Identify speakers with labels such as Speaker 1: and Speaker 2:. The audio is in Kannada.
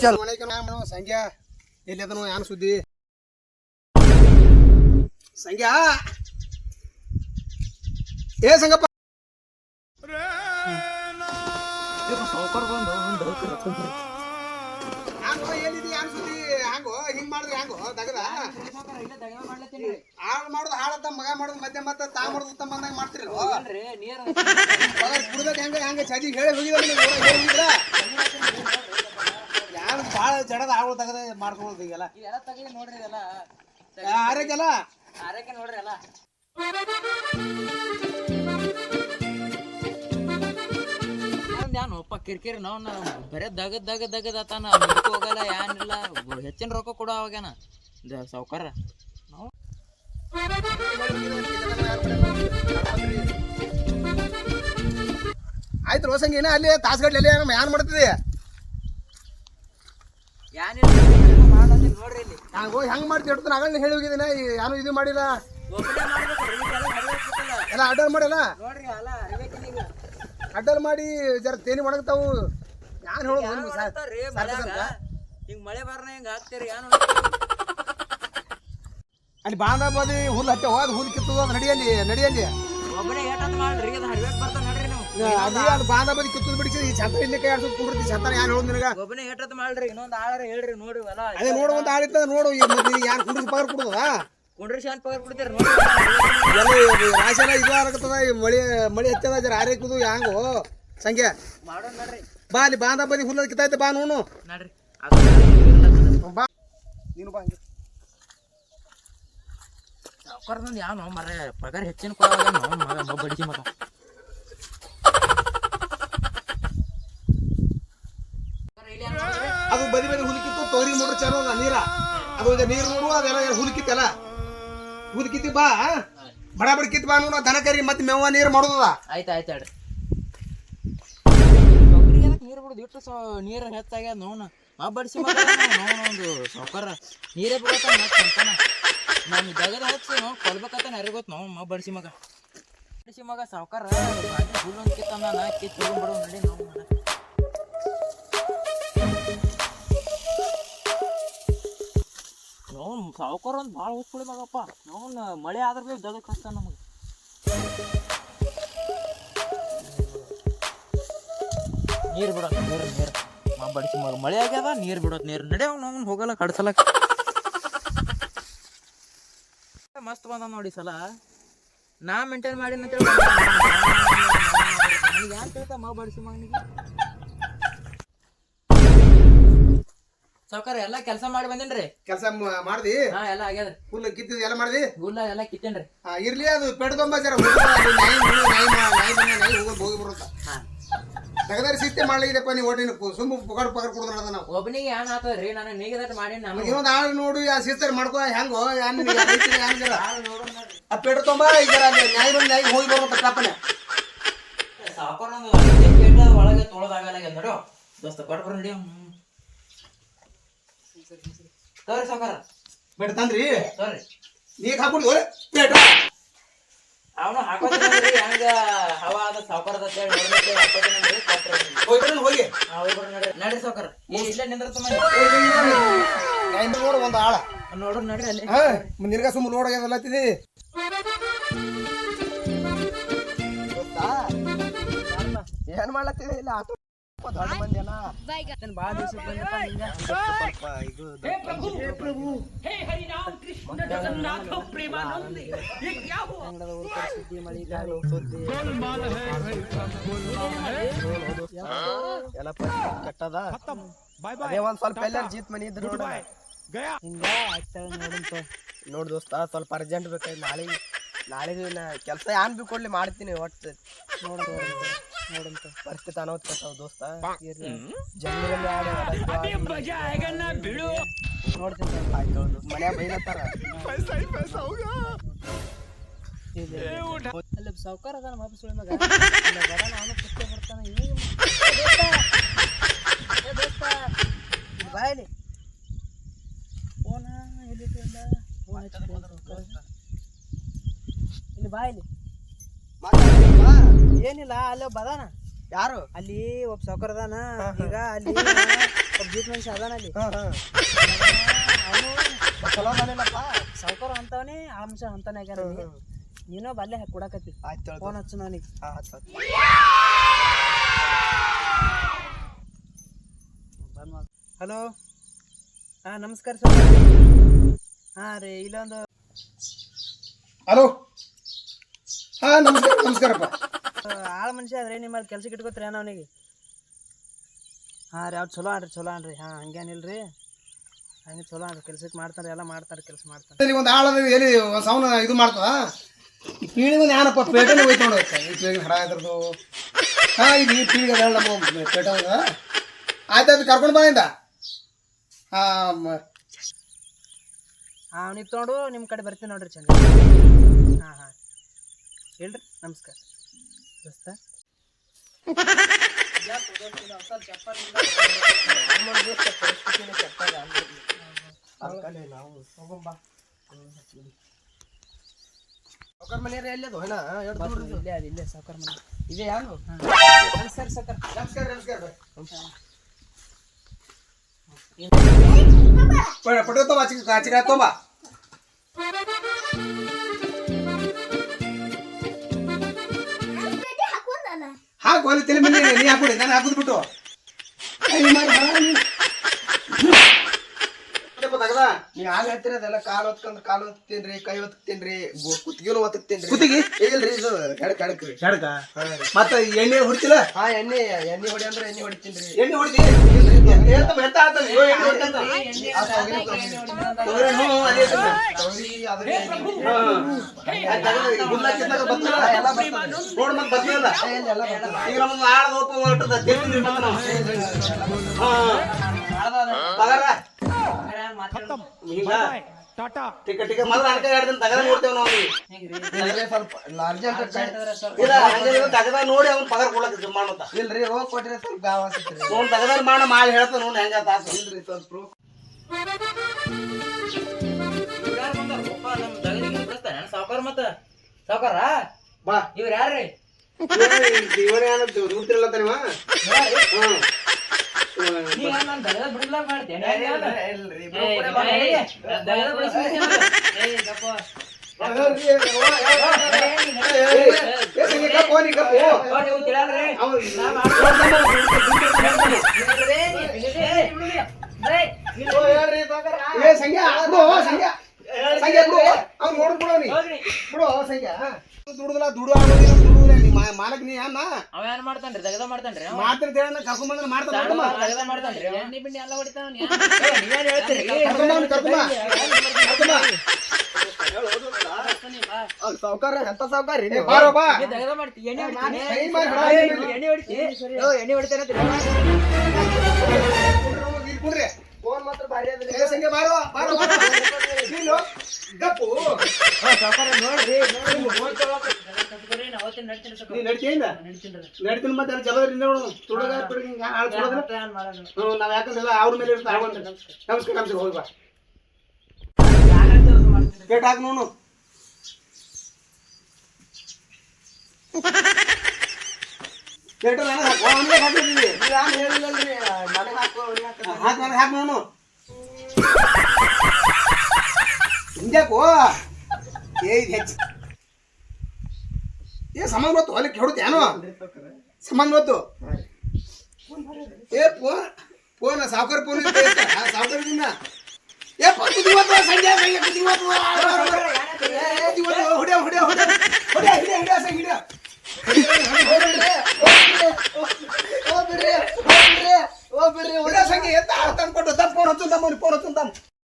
Speaker 1: ಚಲ್
Speaker 2: ಸಂಖ್ಯಾ ಎಲ್ಲಿ ಅದನು ಯಾನ್ ಸುದ್ದಿ ಸಂಖ್ಯಾ ಏ ಸಂಗಪ್ಪ ಏನಿದೆ ಯಾನ್ ಸುದ್ದಿ ಹಂಗೋ ಹಿಂಗ್ ಮಾಡಿದ್ರೆ ಹಂಗೋ ದಗದ ಹಾಳು ಮಾಡೋದು ಹಾಳತ್ತ ಮಗ ಮಾಡೋದು ಮಧ್ಯ ಮತ್ತ ತಾ ಮಾಡೋದು ತಮ್ಮ ಬಂದಂಗ ಮಾಡ್ತಿರ ಕುಡ್ದಕ್ ಹೆಂಗ ಹೆಂಗ ಚದಿ ಹೇಳಿ ಹೋಗಿದ್ರ ಯಾರು ಭಾಳ ಜಡದ ಹಾಳು ತಗದ ಮಾಡ್ಕೊಳ್ಳೋದು ಈಗೆಲ್ಲ ಆರೋಗ್ಯ ನೋಡ್ರಿ ಅಲ್ಲ
Speaker 3: ಯಾನಪ್ಪ ಕಿರಿಕಿರಿ ನಾವು ಬರೇ ದಗದ್ ಆತಾನ ಹೋಗಲ್ಲ ಏನಿಲ್ಲ ಹೆಚ್ಚಿನ ರೊಕ್ಕ ಕೊಡೋ ಅವಾಗೇನ ಸಾವ್ಕಾರ ನಾವು
Speaker 2: ಆಯ್ತು ರೋಸಂಗಿ ಏನ ಅಲ್ಲಿ ತಾಸ್ಗಡ್ಲಿ ಏನ್ ಮಾಡ್ತಿದೆ
Speaker 3: ನೋಡ್ರಿ ಇಲ್ಲಿ
Speaker 2: ಹೆಂಗ್ ಮಾಡ್ತಿ ಇಡ್ತಾನ ಆಗಲ್ಲ ಹೇಳಿ ಹೋಗಿದ್ದೀನ ಯಾರು ಇದು ಮಾಡಿಲ್ಲ ಎಲ್ಲ ಅಡ್ಡಲ್ ಮಾಡಿಲ್ಲ ಅಡ್ಡಲ್ ಮಾಡಿ ಜರ ತೇನಿ ಒಣಗ್ತಾವು ಯಾರು ಹೇಳೋದು
Speaker 3: ಹಿಂಗ್ ಮಳೆ ಬಾರನ ಹಿಂಗ ಹಾಕ್ತೀರಿ ಏನು
Speaker 2: ಅಲ್ಲಿ ಬಾಂಧ ಬದಿ ಹುಲ್ಲು ಹತ್ತೆ ಹೋದ್ ಹುಲ್ಲು ಕಿತ್ತದ ನಡಿಯಲ್ಲಿ
Speaker 3: ಒಬ್ಬನೇ ಏಟಂತ ಮಾಡ್ರಿ ಅದು ಹಡ್ಬೇಕು ಬರ್ತಾವ ನೋಡ್ರಿ ನೀವು
Speaker 2: ಅದು ಬಾಂಧ ಬದಿ ಕಿತ್ತದ ಬಿಡಿಸಿ ಈ ಛತ್ರ ಇಲ್ಲಿ ಕೈ ಆಡ್ಸೋದು ಕುಂಡಿರ್ತಿ ಛತ್ರ ಯಾರು ಹೇಳೋದು ನಿನಗ
Speaker 3: ಒಬ್ಬನೇ ಏಟಂತ ಮಾಡ್ರಿ ಇನ್ನೊಂದು ಆಳರ ಹೇಳ್ರಿ ನೋಡಿ ಅಲ್ಲ
Speaker 2: ಅದೇ ನೋಡುವಂತ ಆಳಿತ್ತ ನೋಡು ಯಾರು ಕುಂಡ್ರಿಸಿ ಪಗಾರ ಕೊಡುದಾ
Speaker 3: ಕುಂಡ್ರಿ ಶಾಂತ ಪಗಾರ ಕೊಡ್ತೀರಿ ನೋಡಿ
Speaker 2: ಎಲ್ಲ ರಾಶಿಯೆಲ್ಲ ಇದು ಆಗತ್ತದ ಮಳಿ ಹತ್ತದ ಜರ ಆರೈಕುದು ಹ್ಯಾಂಗೋ ಸಂಖ್ಯೆ
Speaker 3: ಮಾಡೋಣ ನೋಡ್ರಿ
Speaker 2: ಬಾ ಅಲ್ಲಿ ಬಾಂಧ ಬದಿ ಹುಲ್ಲ ಕಿತ್ತೈತೆ ಬಾ ನೋಡು
Speaker 3: ನೋಡ್ರಿ
Speaker 2: ಬಾ ನೀನು ಬಾ ಹಂಗೆ
Speaker 3: ಸಾವ್ಕಾರದಿಂದ ಯಾವ ನಾವು ಮರ ಪಗಾರ ಹೆಚ್ಚಿನ ಕೊಡೋವಾಗ ನಾವು ಮಗ ಬಡಿಸಿ ಮಗ
Speaker 2: ಅದು ಬದಿ ಹುಲ್ಕಿತ್ತು ತೊಗರಿ ಮೋಟ್ರ್ ಚಾಲೋ ನೀರ ಅದು ನೀರು ನೋಡು ಅದೆಲ್ಲ ಹುಲ್ಕಿತ್ತಲ್ಲ ಹುಲ್ಕಿತ್ತಿ ಬಾ ಬಡ ಬಡ ಕಿತ್ ಬಾ ನೋಡು ದನ ಕರಿ ಮತ್ತೆ ಮೇವ ನೀರು ಮಾಡೋದದ
Speaker 3: ಆಯ್ತು ಹೇಳ್ರಿ ತೊಗರಿಗೆ ಅದಕ್ಕೆ ನೀರು ಬಿಡುದು ಇಟ್ಟು ನೀರು ಹೆಚ್ಚಾಗ್ಯದ ನೋಣ ಬಡಿಸಿ ಮಗ ಒಂದು ಸಾವ್ಕಾರ ನೀರೇ ಬಿಡತ್ತ ಮತ್ತೆ ಅಂತಾನ ನಾನು ಜಗದ ಹಚ್ಚಿ ನಾವು ಕೊಡ್ಬೇಕಂತ ಯಾರಿಗೊತ್ತು ನಾವು ಬಡಿಸಿ ಮಗ ಸಾವ್ಕಾರ ಹುಲ್ಲು ಒಂದು ಕಿತ್ತಂದ ಕಿತ್ತು ಬಿಡು ನಡಿ ನಾವು ನಾವು ಸಾವ್ಕಾರ ಒಂದು ಭಾಳ ಹುಚ್ಕೊಳಿ ಮಗಪ್ಪ ನಾವು ಮಳೆ ಆದ್ರೆ ಭೀ ಜಗಕ್ಕೆ ಕಷ್ಟ ನಮಗೆ ನೀರು ಬಿಡೋದು ನೀರು ಬಡಿಸಿ ಮಗ ಮಳೆ ಆಗ್ಯದ ನೀರು ಬಿಡೋದು ನೀರು ನಡೆಯವ ನಾವು ಹೋಗಲ್ಲ ಕಡ್ಸಲಕ್ಕ ಮಸ್ತ್ ಬಂದ ನೋಡಿ ಸಲ ನಾ ಮೇಂಟೈನ್ ಮಾಡಿ ನನಗೆ ಯಾರು ಕೇಳ್ತಾ ಬಡಿಸಿ ಮಗನಿಗೆ ಸಾವ್ಕಾರ ಎಲ್ಲ ಕೆಲಸ ಮಾಡಿ ಬಂದೇನ್ರಿ
Speaker 2: ಕೆಲಸ ಮಾಡ್ದಿ
Speaker 3: ಹಾ ಎಲ್ಲ ಆಗ್ಯದ್ರಿ
Speaker 2: ಹುಲ್ಲು ಕಿತ್ತಿದ್ ಎಲ್ಲ ಮಾಡ್ದಿ
Speaker 3: ಹುಲ್ಲ ಎಲ್ಲ ಕಿತ್ತೇನ್ರಿ
Speaker 2: ಇರ್ಲಿ ಅದು ಪೆಡ್ಕೊಂಬ ಜರ ಹೋಗಿ ಬರುತ್ತ ತಗದಾರಿ ಸಿತ್ತೆ ಮಾಡ್ಲಿದೆಪ್ಪ ನೀವು ಒಟ್ಟಿನ ಸುಮ್ಮ ಪಗಾರ ಕೊಡೋದ್ರ ನಾವು
Speaker 3: ಒಬ್ಬನಿಗೆ ಏನ್ ಆತದ್ರಿ ನಾನು ನೀಗದಟ್ ಮಾಡಿ ನಾನು
Speaker 2: ಇನ್ನೊಂದು ಆಳು ನೋಡು ಸಿಸ್ಟರ್ ಮಾಡ್ಕೋ ಹೆಂಗೋ ಆ ಪೆಡ್ಕೊಂಬ ಈಗ ನ್ಯಾಯ ಹೋಗಿ ಬರುತ್ತ ಕಾಪನೆ
Speaker 3: ಸಾವ್ಕಾರ ಪೇಟ ಒಳಗೆ ತೊಳೆದಾಗಲ್ಲ ನೋಡು ದೋಸ್ತ ಕೊಟ್ಟು ನಡಿ ತೋರಿ ಸಾವ್ಕಾರ
Speaker 2: ಬೇಡ ತಂದ್ರಿ
Speaker 3: ತೋರಿ
Speaker 2: ನೀಗ್ ಹಾಕೊಂಡು ಪೇಟ
Speaker 3: ಅವನು ಹಾಕೋದ್ರಿ ಹೆಂಗ ಹವಾ ಅದ ಸಾವ್ಕಾರದ
Speaker 2: ಹೋಗಿ
Speaker 3: ನಡ್ರಿ ಸಾವ್ಕಾರ ಇಲ್ಲೇ ನಿಂದ್ರತ
Speaker 2: ನೋಡು ಒಂದು ಆಳ
Speaker 3: ನೋಡ್ರಿ ನಡ್ರಿ ಅಲ್ಲಿ
Speaker 2: ನಿನ್ಗ ಸುಮ್ಮ ನೋಡೋದಲ್ಲತ್ತಿದಿ ಏನ್ ಮಾಡ್ಲತ್ತಿದಿ ಇಲ್ಲ ದೊಡ್ಡ ಮಂದಿ
Speaker 3: ಬಾಳ ದಿವಸ
Speaker 2: ಎಲ್ಲ ಕಟ್ಟದ ಅದೇ ಒಂದ್ ಸ್ವಲ್ಪ ಎಲ್ಲ ಜೀತ್ ಮನಿ ಇದ್ರು ನೋಡ ಹಿಂಗ ನೋಡ್ ದೋಸ್ತ ಸ್ವಲ್ಪ ಅರ್ಜೆಂಟ್ ಬೇಕಾಯ್ತು ನಾಳೆ ಕೆಲಸ ಏನ್ ಬಿ ಕೊಡ್ಲಿ ಮಾಡ್ತೀನಿ ಒಟ್ಟು ನೋಡಂತ ಪರಿಸ್ಥಿತಿ ಅನವತ್ ದೋಸ್ತ ಜಂಗಲಲ್ಲಿ ನೋಡ್ತೀನಿ ಆಯ್ತು ಮನ್ಯಾಗ ಬೈಲತ್ತಾರ
Speaker 3: ಅಲ್ಲಿ ಸಾವ್ಕಾರ ಅದ ನಮ್ಮ ಸುಳಿ ಮಗ ನಾನು ಪುಸ್ತಕ ಬರ್ತಾನೆ ಬಾಯಲಿ ಫೋನ ಇಲ್ಲಿ ಬಾಯಲಿ ಏನಿಲ್ಲ ಅಲ್ಲಿ ಬದಾನ
Speaker 2: ಯಾರು
Speaker 3: ಅಲ್ಲಿ ಒಬ್ಬ ಸಾವ್ಕಾರ ಅದಾನ ಈಗ ಅಲ್ಲಿ ಜೀಪ್ ಮನುಷ್ಯ ಅದಾನ ಅಲ್ಲಿ
Speaker 2: ಅವನು ಚಲೋ ಮಾಡಿಲ್ಲಪ್ಪ
Speaker 3: ಸಾವುಕಾರ ಅಂತವನೇ ಆ ಮನುಷ್ಯ ಅಂತಾನೆ ಆಗ್ಯಾರ ನೀನೋ ಬಲ್ಲೆ ಕೊಡಕತ್ತಿ
Speaker 2: ಆಯ್ತು
Speaker 3: ಫೋನ್ ಹಚ್ಚು ನನಗೆ ಹಲೋ ಹಾಂ ನಮಸ್ಕಾರ ಸರ್ ಹಾಂ ರೀ ಇಲ್ಲೊಂದು
Speaker 1: ಹಲೋ ಹಾ ನಮಸ್ಕಾರಪ್ಪ
Speaker 3: ಆಳ ಮನುಷ್ಯ ಅದ್ರಿ ನಿಮ್ಮಲ್ಲಿ ಕೆಲ್ಸಕ್ಕೆ ಇಟ್ಕೋತೀರಿ ಏನೋ ಅವನಿಗೆ ಹಾಂ ರೀ ಅವ್ರು ಚಲೋ ಅನ್ರಿ ಹಾಂ ಹಂಗೇನಿಲ್ರಿ ಹಂಗೆ ಚಲೋ ಅನ್ರಿ ಕೆಲ್ಸಕ್ಕೆ ಮಾಡ್ತಾರೆ ಎಲ್ಲ ಮಾಡ್ತಾರೆ ಕೆಲಸ ಮಾಡ್ತಾರೆ
Speaker 1: ಇಲ್ಲಿ ಒಂದು ಆಳದ ಎಲ್ಲಿ ಒಂದು ಸಾವನ್ನ ಇದು ಮಾಡ್ತದ ಈ ಪೀಳಿಗೆ ಒಂದು ಏನಪ್ಪ ಪೇಟೆನೇ ಹೋಯ್ತು ನೋಡೋದು ಈ ಪೀಳಿಗೆ ಹಡ ಇದ್ರದ್ದು ಹಾಂ ಇದು ಈ ಪೀಳಿಗೆ ಅದ ನಮ್ಮ ಪೇಟೆ ಹೋದ ಆಯ್ತಾಯ್ತು ಕರ್ಕೊಂಡು ಬಂದ ಹಾಂ
Speaker 3: ಅವ್ನಿಗೆ ತೊಗೊಂಡು ನಿಮ್ಮ ಕಡೆ ಬರ್ತೀನಿ ನೋಡ್ರಿ ಚಂದ ಹಾಂ ಹೇಳ್ರಿ ನಮಸ್ಕಾರ ದೋಸ್ತ
Speaker 2: ಸಾವುಕಾರ ಮನೆಯವ್ರು ಎಲ್ಲಿ ಅದು
Speaker 3: ಇಲ್ಲೇ ಅದು ಇಲ್ಲೇ ಸಾವುಕಾರ ಮನೆ
Speaker 2: ಇದೆ ಯಾರು
Speaker 3: ಸರಿ ಸಾವುಕಾರ
Speaker 1: ಪಟೋ ತೊಂಬ ಚಿಕ್ಕ ತೊಂಬ ಹಾಕು ಅಲ್ಲಿ ತಲೆ ಮೇಲೆ ನೀ ಹಾಕೊಡಿ ನಾನು ಹಾಕುದು ಬಿಟ್ಟು ತಗದ
Speaker 2: ನೀ ಆಗ ಹೇಳ್ತೀರಿ ಅದೆಲ್ಲ ಕಾಲು ಹೊತ್ಕೊಂಡ್ರೆ ಕಾಲು ಹೊತ್ತೀನ್ರಿ ಕೈ ಹೊತ್ತೀನ್ರಿ ಕುತ್ತಿಗೆನು ಹೊತ್ತೀನ್ರಿ
Speaker 1: ಕುತ್ತಿಗೆ
Speaker 2: ಇಲ್ರಿ ಇದು ಹೆಡಕ್ರಿ
Speaker 1: ಹೆಡ್ಕ ಮತ್ತ ಎಣ್ಣೆ ಹೊಡಿತಿಲ್ಲ
Speaker 2: ಹಾ ಎಣ್ಣೆ ಹೊಡಿ ಅಂದ್ರೆ ಎಣ್ಣೆ ಹೊಡಿತೀನ್ರಿ
Speaker 1: ಎಣ್ಣೆ ಹೊಡಿತಿ ನೋಡ್ ಮತ್ ಬರ್ಲಿಲ್ಲ ಈಗ ನಮ್ಮದು ಆಳದ ಒಪ್ಪ ಹೊರಟದ ಪಗಾರ ಟಿಕೆಟ್ ಮೊದಲು ಅನ್ಕ ಎರಡು ದಿನ ತಗದ ನೋಡ್ತೇವೆ ನಾವು
Speaker 2: ಸ್ವಲ್ಪ ಅರ್ಜೆಂಟ್
Speaker 1: ಇಲ್ಲ ಹಂಗೆ ತಗದ ನೋಡಿ ಅವ್ನ ಪಗಾರ ಕೊಡಕ್ ಮಾಡತ್ತ
Speaker 2: ಇಲ್ರಿ ಹೋಗಿ ಕೊಟ್ರಿ ಸ್ವಲ್ಪ ಗಾವ ಆಗ್ತೈತ್ರಿ
Speaker 1: ನೋಡ್ ತಗದ ಮಾಡಿ ಹೇಳ್ತಾನ ನೋಡಿ ಹೆಂಗ ತಾಸ
Speaker 2: ಇಲ್ರಿ ಸ್ವಲ್ಪ
Speaker 3: ಸಾವುಕಾರ ಮತ್ತ ಸಾವುಕಾರ
Speaker 1: ಬಾ
Speaker 3: ಇವ್ರು ಯಾರ್ರಿ
Speaker 1: ಇವನೇ ಏನಂತ ಗೊತ್ತಿರಲ್ಲ ತಾನಿವ
Speaker 3: ನಾನು ದಗದ ಬಿಡ್ಲಾಗ ಮಾಡ್ತೇನೆ
Speaker 2: ಇಲ್ರಿ
Speaker 1: ದುಡುದಿಲ್ಲ ದುಡು ಆಗೋದಿಲ್ಲ ದುಡುದಿಲ್ಲ ಮಾಲಕ್ ನೀ ಅನ್ನ
Speaker 3: ಅವ ಏನ್ ಮಾಡ್ತಾನ್ರಿ ದಗದ ಮಾಡ್ತಾನ್ರಿ
Speaker 1: ಮಾಡ್ತೀನಿ ಕರ್ಕೊಂಡ್ ಬಂದ್ರೆ ಮಾಡ್ತಾನ
Speaker 3: ದಗದ ಮಾಡ್ತಾನ್ರಿ ಎಣ್ಣೆ ಬಿಣ್ಣೆ ಎಲ್ಲ ಹೊಡಿತಾನ ನೀವೇನ್ ಹೇಳ್ತೀರಿ
Speaker 2: ಸಾವುಕಾರ ಎಂತ ಸಾವುಕಾರ
Speaker 1: ಬಾರೋ ಬಾ
Speaker 3: ದಗದ ಮಾಡ್ತಿ ಎಣ್ಣೆ ಹೊಡಿತೀನಿ ಎಣ್ಣೆ ಹೊಡಿತಿ ಎಣ್ಣೆ ಹೊಡಿತಾನೆ
Speaker 1: ಕುಡ್ರಿ
Speaker 2: ಫೋನ್ ಮಾತ್ರ ಭಾರಿ ಅದ್ರಿ
Speaker 1: ಸಂಖ್ಯೆ ಬಾರೋ ಬಾರೋ ನೀನು ಗಪ್ಪು
Speaker 3: ನೋಡ್ರಿ
Speaker 1: ನೀ ನಡ್ತಿಯಿಂದ ನಡ್ತೀನಿ ಮತ್ತೆ ಚಲೋ ನೋಡು ತುಡುಗ ನಾವ್ ಯಾಕಂದ್ರೆ ಅವ್ರ ಮೇಲೆ ಇರ್ತಾ ನಮಸ್ಕಾರ ನಮಸ್ಕಾರ ಹೋಗಿ ಬಾ ಪೇಟ್ ಹಾಕಿ ನೋಡು ಪೇಟ ಹಾಕಿದ್ದೀವಿ
Speaker 2: ಹೇಳಿಲ್ಲಲ್ರಿ ನನಗೆ ಹಾಕೋ
Speaker 1: ಹಾಕಿ ನನಗೆ ಹಾಕಿ ನೋಡು ಹಿಂಗ್ಯಾಕೋ ಹೆಚ್ಚು ಸಮಾನ ಗೊತ್ತು ಹೊಲಕ್ಕೆ ಹೊಡುತ್ತೆ ಏನೋ ಸಮಾನ ಗೊತ್ತು ಫೋನ್ ಸಾವುಕಾರ ಫೋನ್ ಸಾವುಕಾರದಿಂದ ಫೋನ್ ಕುದಿವತ್ತು ಸಂಜೆ ಕುದಿವತ್ತು ಹೊಡೆ ಹೊಡೆ ಹೊಡೆ ಹೊಡೆ ಹಿಡಿಯ ಹಿಡಿಯ ಹಿಡಿಯ ಸಂಖ್ಯೆ ಎಂತ ತಂದ್ಕೊಟ್ಟು ಫೋನ್ ಹಚ್ಚು ಫೋನ್ ಹಚ್ಚು